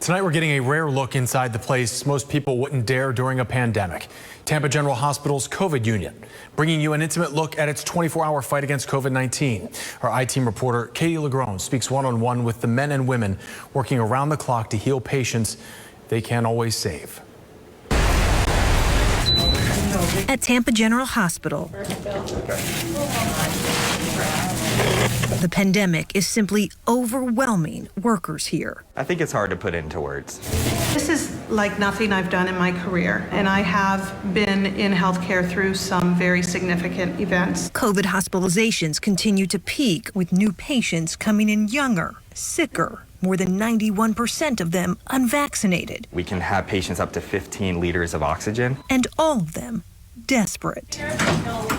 Tonight we're getting a rare look inside the place most people wouldn't dare during a pandemic. Tampa General Hospital's COVID unit, bringing you an intimate look at its 24-hour fight against COVID-19. Our I-Team reporter Katie Legrone speaks one-on-one with the men and women working around the clock to heal patients they can't always save. At Tampa General Hospital, the pandemic is simply overwhelming workers here. I think it's hard to put into words. This is like nothing I've done in my career, and I have been in healthcare through some very significant events. COVID hospitalizations continue to peak, with new patients coming in younger, sicker. More than 91% of them unvaccinated. We can have patients up to 15 liters of oxygen. And all of them desperate.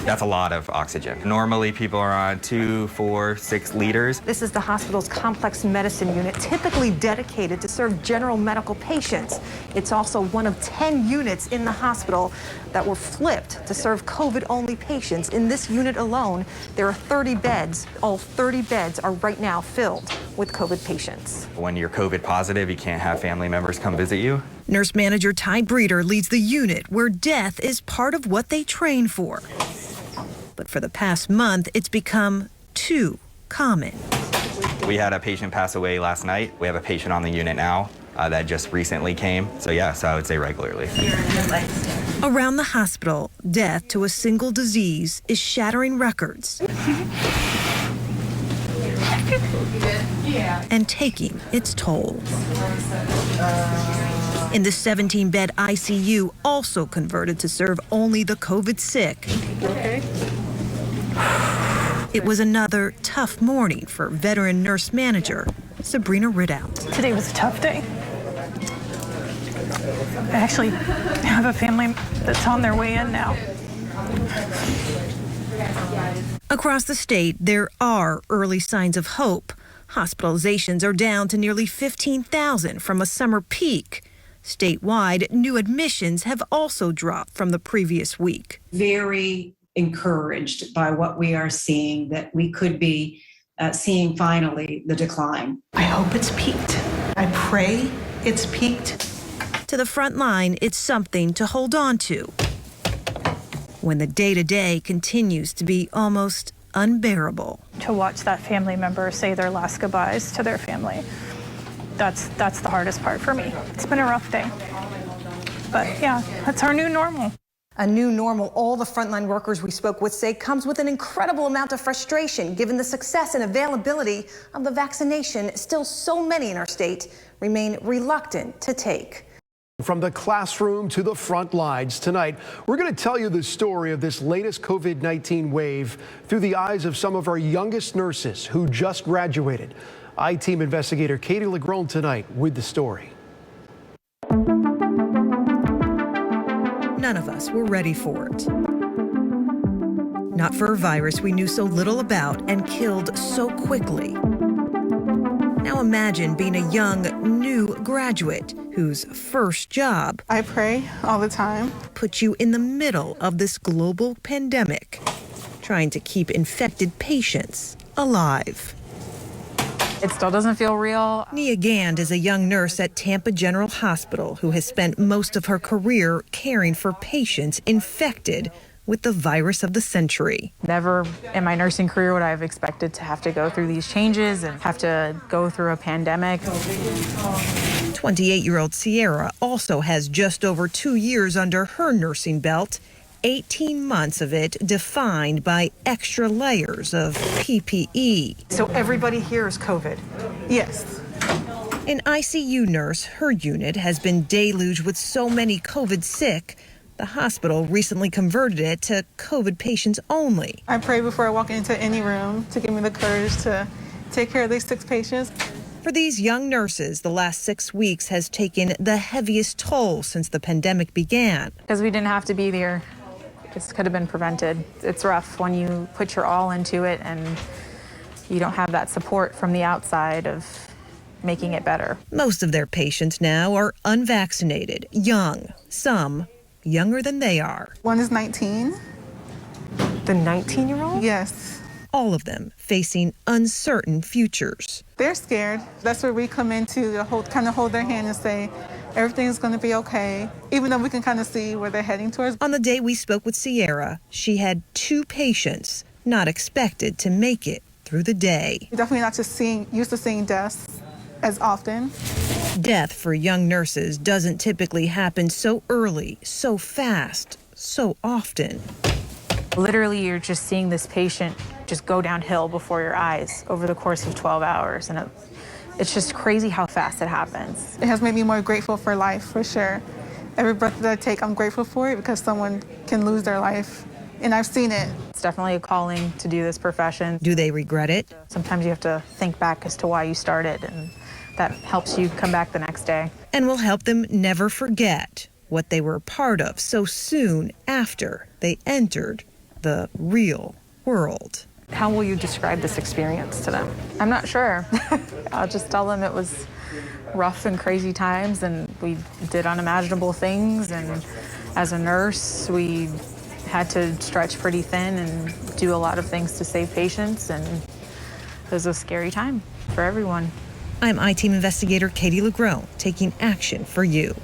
That's a lot of oxygen. Normally people are on 2, 4, 6 liters. This is the hospital's complex medicine unit, typically dedicated to serve general medical patients. It's also one of 10 units in the hospital that were flipped to serve COVID-only patients. In this unit alone, there are 30 beds. All 30 beds are right now filled with COVID patients. When you're COVID positive, you can't have family members come visit you. Nurse manager Ty Breeder leads the unit where death is part of what they train for. But for the past month, it's become too common. We had a patient pass away last night. We have a patient on the unit now that just recently came. So yes, I would say regularly. Around the hospital, death to a single disease is shattering records and taking its toll. In the 17-bed ICU, also converted to serve only the COVID sick. Okay. It was another tough morning for veteran nurse manager Sabrina Ridout. Today was a tough day. I actually have a family that's on their way in now. Across the state, there are early signs of hope. Hospitalizations are down to nearly 15,000 from a summer peak. Statewide, new admissions have also dropped from the previous week. Very encouraged by what we are seeing, that we could be seeing finally the decline. I hope it's peaked. I pray it's peaked. To the front line, it's something to hold on to when the day-to-day continues to be almost unbearable. To watch that family member say their last goodbyes to their family, that's the hardest part for me. It's been a rough day, but yeah, that's our new normal. A new normal, all the frontline workers we spoke with say, comes with an incredible amount of frustration given the success and availability of the vaccination. Still, so many in our state remain reluctant to take. From the classroom to the front lines, tonight we're going to tell you the story of this latest COVID-19 wave through the eyes of some of our youngest nurses who just graduated. I-Team investigator Katie Legrone tonight with the story. None of us were ready for it. Not for a virus we knew so little about and killed so quickly. Now imagine being a young, new graduate whose first job, I pray all the time. put you in the middle of this global pandemic, trying to keep infected patients alive. It still doesn't feel real. Nia Gand is a young nurse at Tampa General Hospital who has spent most of her career caring for patients infected with the virus of the century. Never in my nursing career would I have expected to have to go through these changes and have to go through a pandemic. 28-year-old Sierra also has just over 2 years under her nursing belt, 18 months of it defined by extra layers of PPE. So everybody here is COVID. Yes. An ICU nurse, her unit has been deluged with so many COVID sick, the hospital recently converted it to COVID patients only. I pray before I walk into any room to give me the courage to take care of these 6 patients. For these young nurses, the last 6 weeks has taken the heaviest toll since the pandemic began. Because we didn't have to be there. This could have been prevented. It's rough when you put your all into it and you don't have that support from the outside of making it better. Most of their patients now are unvaccinated, young, some younger than they are. One is 19. The 19-year-old? Yes. all of them facing uncertain futures. They're scared. That's where we come in to kind of hold their hand and say, everything's going to be okay, even though we can kind of see where they're heading towards. On the day we spoke with Sierra, she had 2 patients not expected to make it through the day. We're definitely not just used to seeing deaths as often. Death for young nurses doesn't typically happen so early, so fast, so often. Literally, you're just seeing this patient just go downhill before your eyes over the course of 12 hours. And it's just crazy how fast it happens. It has made me more grateful for life, for sure. Every breath that I take, I'm grateful for it because someone can lose their life. And I've seen it. It's definitely a calling to do this profession. Do they regret it? Sometimes you have to think back as to why you started, and that helps you come back the next day. And will help them never forget what they were a part of so soon after they entered the real world. How will you describe this experience to them? I'm not sure. I'll just tell them it was rough and crazy times, and we did unimaginable things, and as a nurse, we had to stretch pretty thin and do a lot of things to save patients, and it was a scary time for everyone. I'm I-Team investigator Katie LeGrone, taking action for you.